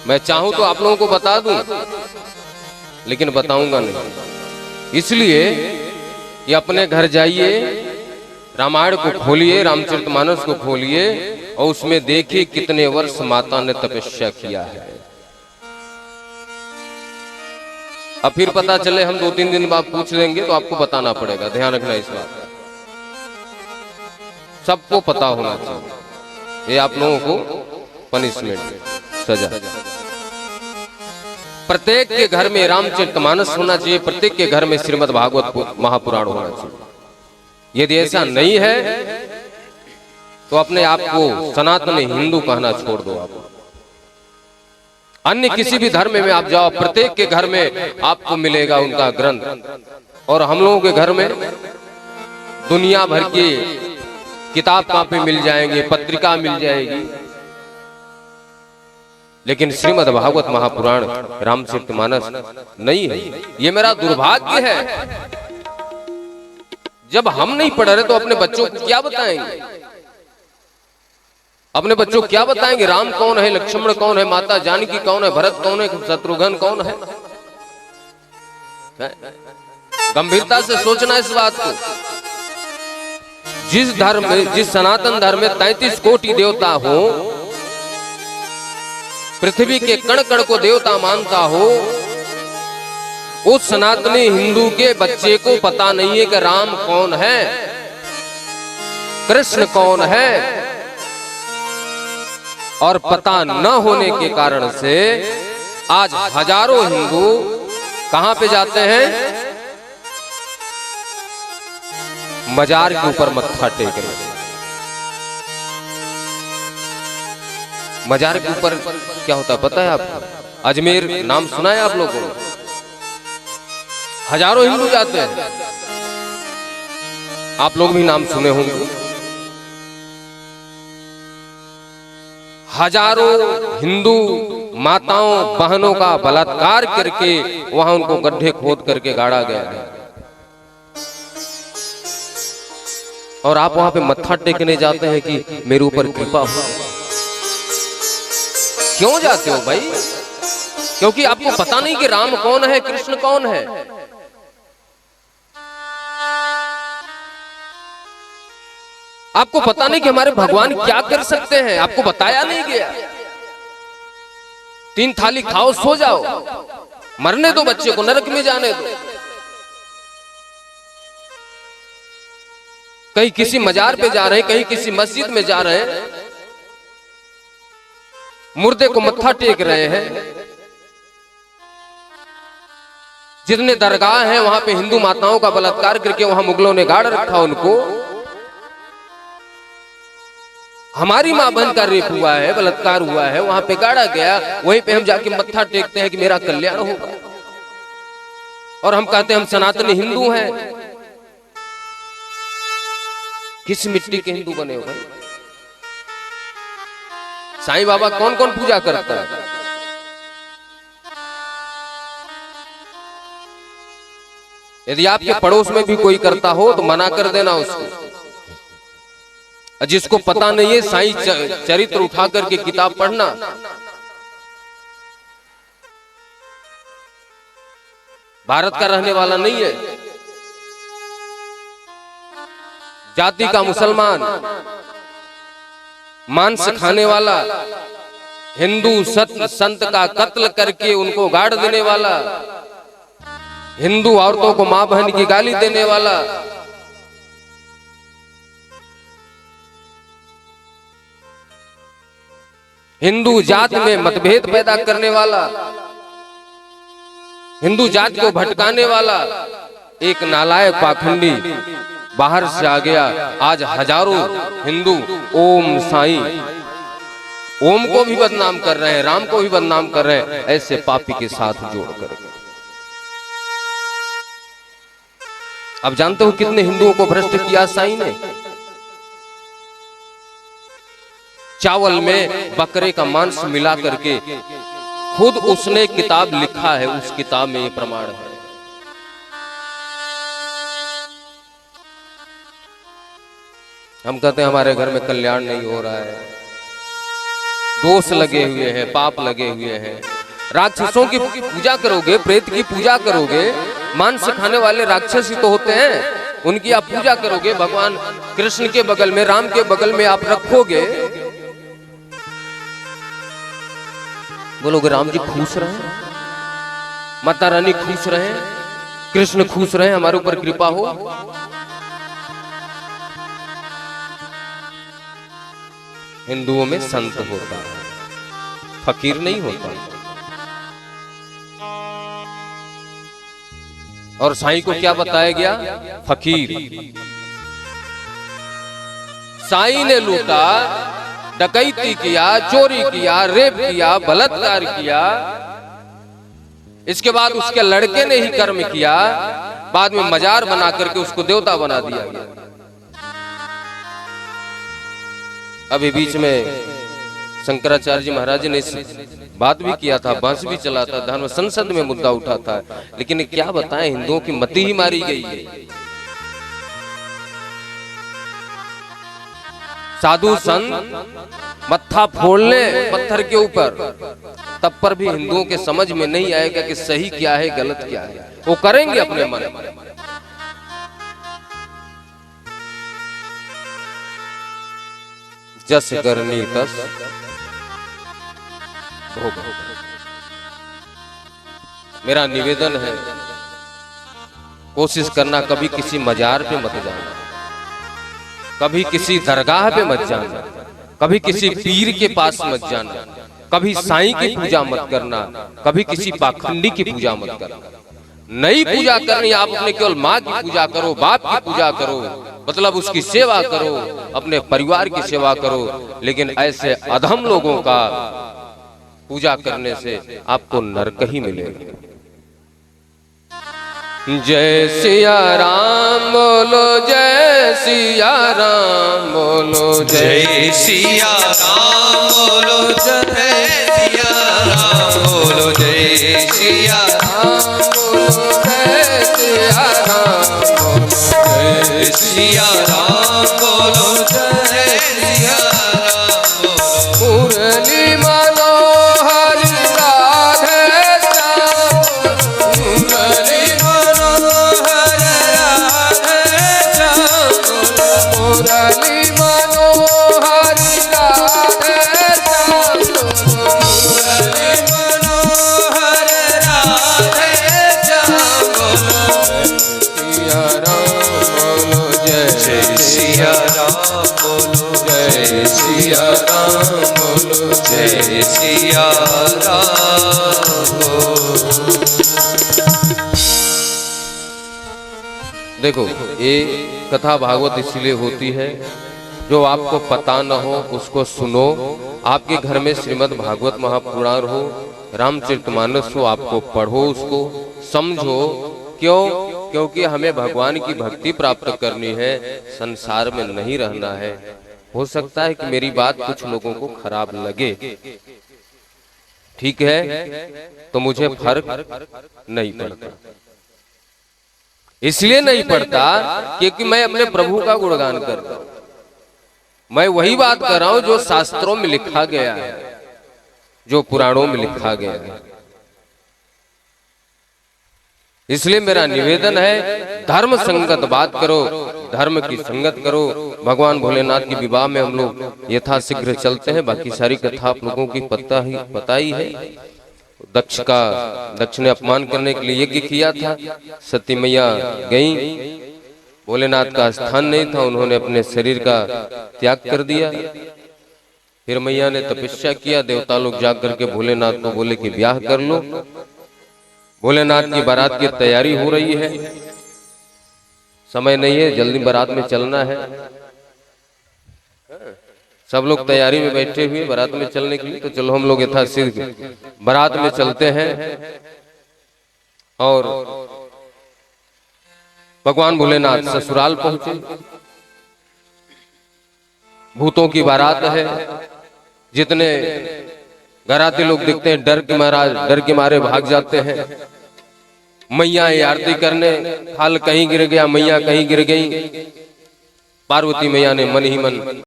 मैं चाहूं तो आप लोगों को बता दूं, लेकिन बताऊंगा नहीं। इसलिए ये अपने घर जाइए, रामायण को खोलिए, रामचरितमानस को खोलिए और उसमें देखिए कितने वर्ष माता ने तपस्या किया है। अब फिर पता चले हम 2-3 दिन बाद पूछ लेंगे तो आपको बताना पड़ेगा। ध्यान रखना इस बात, सबको पता होना चाहिए। ये आप लोगों को पनिशमेंट, सजा। प्रत्येक के घर में रामचरितमानस होना चाहिए, प्रत्येक के घर में श्रीमद् भागवत महापुराण होना चाहिए। यदि ऐसा नहीं है तो अपने आप को सनातन हिंदू कहना छोड़ दो। आप अन्य किसी भी धर्म में आप जाओ, प्रत्येक के घर में आपको मिलेगा उनका ग्रंथ। और हम लोगों के घर में दुनिया भर की किताब कॉपी मिल जाएंगे, पत्रिका मिल जाएगी, लेकिन श्रीमद् भागवत महापुराण रामचरितमानस नहीं है। ये मेरा दुर्भाग्य है। जब हम नहीं पढ़ रहे तो अपने बच्चों को क्या बताएंगे? अपने बच्चों को क्या बताएंगे? राम कौन है, लक्ष्मण कौन है, माता जानकी कौन है, भरत कौन है, शत्रुघ्न कौन है? गंभीरता से सोचना इस बात को। जिस धर्म में, जिस सनातन धर्म में 33 कोटि देवता हो, पृथ्वी के कण कण को देवता मानता हो, उस सनातनी हिंदू के बच्चे को पता नहीं है कि राम कौन है, कृष्ण कौन है। और पता न होने के कारण से आज हजारों हिंदू कहां पे जाते हैं? मजार के ऊपर मत्था टेक रहे। मजार के ऊपर क्या होता है पता है आपको? अजमेर नाम सुना है आप लोगों ने? हजारों हिंदू जाते हैं, आप लोग भी नाम सुने होंगे। हजारों हिंदू माताओं बहनों का बलात्कार करके वहां उनको गड्ढे खोद करके गाड़ा गया है, और आप वहां पे मत्था टेकने जाते हैं कि मेरे ऊपर कृपा हो। क्यों जाते हो भाई? क्योंकि आपको पता नहीं कि राम कौन है, कृष्ण कौन है। आपको पता नहीं कि हमारे भगवान क्या कर सकते हैं, आपको बताया नहीं गया। 3 थाली खाओ, सो जाओ, मरने दो बच्चे को, नरक में जाने दो। कहीं किसी मजार पे जा रहे हैं, कहीं किसी मस्जिद में जा रहे हैं, मुर्दे को मत्था टेक रहे हैं। जितने दरगाह हैं वहां पे हिंदू माताओं का बलात्कार करके वहां मुगलों ने गाड़ रखा उनको। हमारी मां बहन का रेप हुआ है, बलात्कार हुआ है, वहां पे गाड़ा गया, वहीं पे हम जाके मत्था टेकते हैं कि मेरा कल्याण होगा। और हम कहते हैं हम सनातनी हिंदू हैं। किस मिट्टी के हिंदू बने हो भाई? साईं बाबा कौन कौन पूजा करता है? यदि आपके पड़ोस में भी कोई करता हो तो मना कर देना उसको। जिसको पता नहीं है, साईं चरित्र उठा करके किताब पढ़ना। भारत का रहने वाला नहीं है, जाति का मुसलमान, मांस खाने वाला, हिंदू संत का कत्ल करके उनको गाड़ देने वाला, हिंदू औरतों को मां बहन की गाली देने वाला, हिंदू जात में मतभेद पैदा करने वाला, हिंदू जात को भटकाने वाला एक नालायक पाखंडी बाहर से आ गया। आज हजारों हिंदू ओम साईं, ओम को भी बदनाम कर रहे हैं, राम को भी बदनाम कर रहे हैं, ऐसे पापी के साथ जोड़कर। अब जानते हो कितने हिंदुओं को भ्रष्ट किया साईं ने? चावल में बकरे का मांस मिला करके खुद उसने किताब लिखा है, उस किताब में ये प्रमाण है। हम कहते हैं हमारे घर में कल्याण नहीं हो रहा है, दोष लगे हुए हैं, पाप लगे हुए हैं। राक्षसों की पूजा करोगे, प्रेत की पूजा करोगे, मांस खाने वाले राक्षस ही तो होते हैं, उनकी आप पूजा करोगे, भगवान कृष्ण के बगल में, राम के बगल में आप रखोगे, बोलोगे राम जी खुश रहे, माता रानी खुश रहे, कृष्ण खुश रहे, हमारे ऊपर कृपा हो। हिंदुओं में संत होता है, फकीर नहीं होता। और साईं को क्या बताया गया? फकीर। साईं ने लूटा, डकैती किया, चोरी किया, रेप किया, बलात्कार किया, इसके बाद उसके लड़के ने ही कर्म किया, बाद में मजार बना करके उसको देवता बना दिया गया। अभी बीच में शंकराचार्य जी महाराज ने इस बात भी किया था, बांस भी चला था, धर्म संसद में मुद्दा उठा था, लेकिन क्या बताएं, हिंदुओं की मति ही मारी गई है। साधु संत मत्था फोड़ने पत्थर के ऊपर, तब पर भी हिंदुओं के समझ में नहीं आएगा कि सही क्या है, गलत क्या है। वो करेंगे अपने मन में। जस करनी तस भोग। मेरा निवेदन है, कोशिश करना कभी किसी मजार पे मत जाना, कभी किसी दरगाह पे मत जाना, कभी किसी पीर के पास मत जाना, कभी साईं की पूजा मत करना, कभी किसी पाखंडी की पूजा मत करना। नई पूजा करनी, आप अपने केवल माँ की पूजा करो, बाप की पूजा करो, मतलब उसकी सेवा करो, अपने परिवार की सेवा करो, लेकिन ऐसे अधम लोगों का पूजा करने से आपको नरक ही मिलेगा। जय सिया राम बोलो, जय सिया राम बोलो, जय सिया राम बोलो, जय सिया राम बोलो, जय सिया राम बोलो, जय सिया राम बोलो, जय सिया राम बोलो, जय सिया राम बोलो। मुरली मनोहर राधे श्याम, मुरली मनोहर राधे श्याम, मुरली मनोहर राधे श्याम, मुरली मनोहर राधे श्याम बोलो। सिया राम बोलो, जय सिया राम बोलो, जय सिया राम बोलो, जय सिया राम बोलो। देखो, ये कथा भागवत इसलिए होती है, जो आपको पता न हो उसको सुनो। आपके घर में श्रीमद् भागवत महापुराण हो, रामचरितमानस हो, आपको पढ़ो, उसको समझो। क्यों? क्योंकि हमें भगवान की भक्ति प्राप्त करनी है, संसार में नहीं रहना है। हो सकता है कि मेरी बात कुछ लोगों को खराब लगे, ठीक है, तो मुझे फर्क नहीं पड़ता। इसलिए नहीं पड़ता क्योंकि मैं अपने प्रभु का गुणगान करता हूं। मैं वही बात कर रहा हूं जो शास्त्रों में लिखा गया है, जो पुराणों में लिखा गया है। इसलिए मेरा निवेदन है, धर्म संगत बात करो, धर्म की संगत करो। भगवान भोलेनाथ के विवाह में हम लोग यथाशीघ्र चलते हैं, बाकी सारी कथा आप लोगों की पता ही है। दक्ष ने अपमान करने के लिए यज्ञ किया था, सती मैया गई, भोलेनाथ का स्थान नहीं था, उन्होंने अपने शरीर का त्याग कर दिया। फिर मैया ने तपस्या किया, देवता लोग जाग करके भोलेनाथ को बोले कि ब्याह कर लो। भोलेनाथ की बारात की तैयारी हो रही है, समय नहीं है, जल्दी बारात में चलना है। सब लोग तैयारी में बैठे हुए बारात में चलने के लिए, तो चलो हम लोग यथाशीघ्र बारात में चलते हैं। और भगवान भोलेनाथ ससुराल पहुंचे, भूतों की बारात है। जितने घराते लोग दिखते हैं डर के मारे भाग जाते हैं। मैया आरती करने, थाल कहीं गिर गया, मैया कहीं गिर गई। पार्वती मैया ने मन ही मन